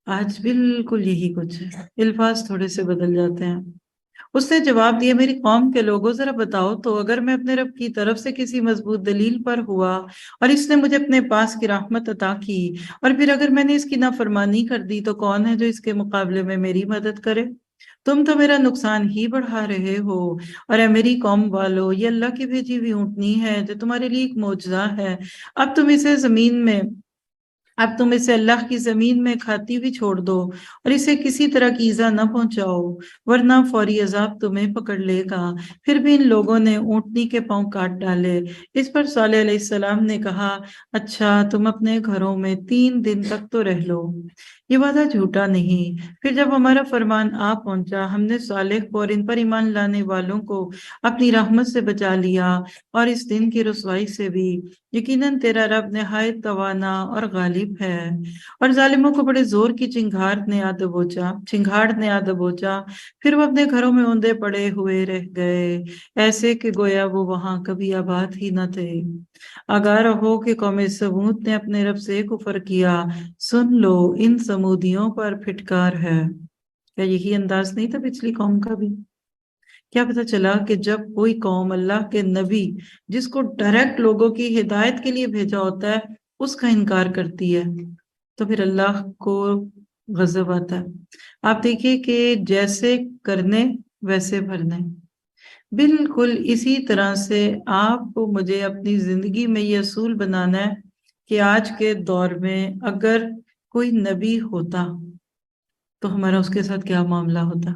آج بالکل یہی کچھ ہے، الفاظ تھوڑے سے بدل جاتے ہیں۔ اس نے جواب دیا، میری قوم کے لوگوں ذرا بتاؤ تو، اگر میں اپنے رب کی طرف سے کسی مضبوط دلیل پر ہوا اور اس نے مجھے اپنے پاس کی رحمت عطا کی، اور پھر اگر میں نے اس کی نافرمانی کر دی تو کون ہے جو اس کے مقابلے میں میری مدد کرے؟ تم تو میرا نقصان ہی بڑھا رہے ہو، اور اے میری قوم والو، یہ اللہ کی بھیجی ہوئی اونٹنی ہے جو تمہارے لیے ایک معجزہ ہے۔ اب تم اسے زمین میں اب تم اسے اللہ کی زمین میں کھاتی ہوئی چھوڑ دو اور اسے کسی طرح کی ایذا نہ پہنچاؤ، ورنہ فوری عذاب تمہیں پکڑ لے گا۔ پھر بھی ان لوگوں نے اونٹنی کے پاؤں کاٹ ڈالے۔ اس پر صالح علیہ السلام نے کہا، اچھا تم اپنے گھروں میں 3 دن تک تو رہ لو، یہ وعدہ جھوٹا نہیں۔ پھر جب ہمارا فرمان آ پہنچا، ہم نے صالح کو اور ان پر ایمان لانے والوں کو اپنی رحمت سے بچا لیا، اور اس دن کی رسوائی سے بھی۔ یقیناً تیرا رب نہایت توانا اور غالب ہے۔ اور ظالموں کو بڑے زور کی چنگھاڑ نے آ دبوچا، پھر وہ اپنے گھروں میں اوندے پڑے ہوئے رہ گئے، ایسے کہ گویا وہ وہاں کبھی آباد ہی نہ تھے۔ آگاہ رہو کہ قوم سمود نے اپنے رب سے کفر کیا، سن لو ان سمودیوں پر پھٹکار ہے۔ کیا یہی انداز نہیں تھا پچھلی قوم کا بھی؟ کیا پتہ چلا کہ جب کوئی قوم اللہ کے نبی جس کو ڈائریکٹ لوگوں کی ہدایت کے لیے بھیجا ہوتا ہے اس کا انکار کرتی ہے تو پھر اللہ کو غضب آتا ہے۔ آپ دیکھیے کہ جیسے کرنے ویسے بھرنے، بالکل اسی طرح سے آپ کو مجھے اپنی زندگی میں یہ اصول بنانا ہے کہ آج کے دور میں اگر کوئی نبی ہوتا تو ہمارا اس کے ساتھ کیا معاملہ ہوتا۔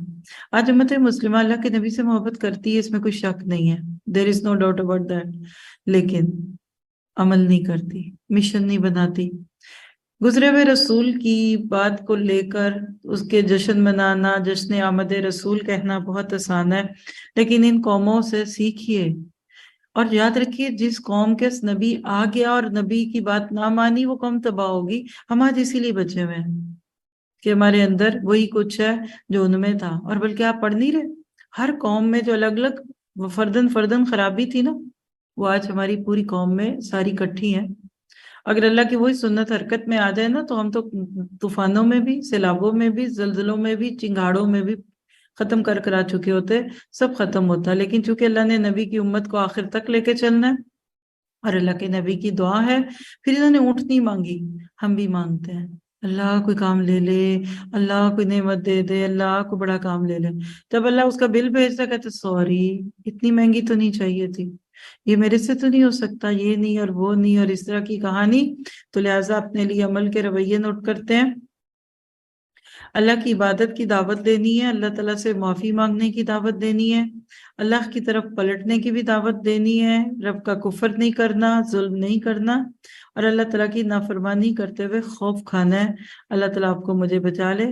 آج امت مسلمہ اللہ کے نبی سے محبت کرتی ہے، اس میں کوئی شک نہیں ہے، دیر از نو ڈاؤٹ اباؤٹ دیٹ، لیکن عمل نہیں کرتی، مشن نہیں بناتی۔ گزرے ہوئے رسول کی بات کو لے کر اس کے جشن منانا، جشن آمد رسول کہنا بہت آسان ہے، لیکن ان قوموں سے سیکھیے اور یاد رکھیے جس قوم کے نبی آ گیا اور نبی کی بات نہ مانی وہ قوم تباہ ہوگی۔ ہم آج اسی لیے بچے ہوئے ہیں کہ ہمارے اندر وہی کچھ ہے جو ان میں تھا، اور بلکہ آپ پڑھ نہیں رہے، ہر قوم میں جو الگ الگ فردن خرابی تھی نا، وہ آج ہماری پوری قوم میں ساری کٹھی ہیں۔ اگر اللہ کی وہی سنت حرکت میں آ جائے نا تو ہم تو طوفانوں میں بھی، سیلابوں میں بھی، زلزلوں میں بھی، چنگاڑوں میں بھی ختم کر آ چکے ہوتے، سب ختم ہوتا۔ لیکن چونکہ اللہ نے نبی کی امت کو آخر تک لے کے چلنا ہے اور اللہ کے نبی کی دعا ہے، پھر انہوں نے اونٹنی مانگی، ہم بھی مانگتے ہیں اللہ کوئی کام لے لے، اللہ کوئی نعمت دے دے، اللہ کو بڑا کام لے لے۔ جب اللہ اس کا بل بھیجتا کہتے سوری اتنی مہنگی تو نہیں چاہیے تھی، یہ میرے سے تو نہیں ہو سکتا، یہ نہیں اور وہ نہیں اور اس طرح کی کہانی۔ تو لہٰذا اپنے لیے عمل کے رویے نوٹ کرتے ہیں، اللہ کی عبادت کی دعوت دینی ہے، اللہ تعالیٰ سے معافی مانگنے کی دعوت دینی ہے، اللہ کی طرف پلٹنے کی بھی دعوت دینی ہے، رب کا کفر نہیں کرنا، ظلم نہیں کرنا، اور اللہ تعالیٰ کی نافرمانی کرتے ہوئے خوف کھانا ہے۔ اللہ تعالیٰ آپ کو مجھے بچا لے۔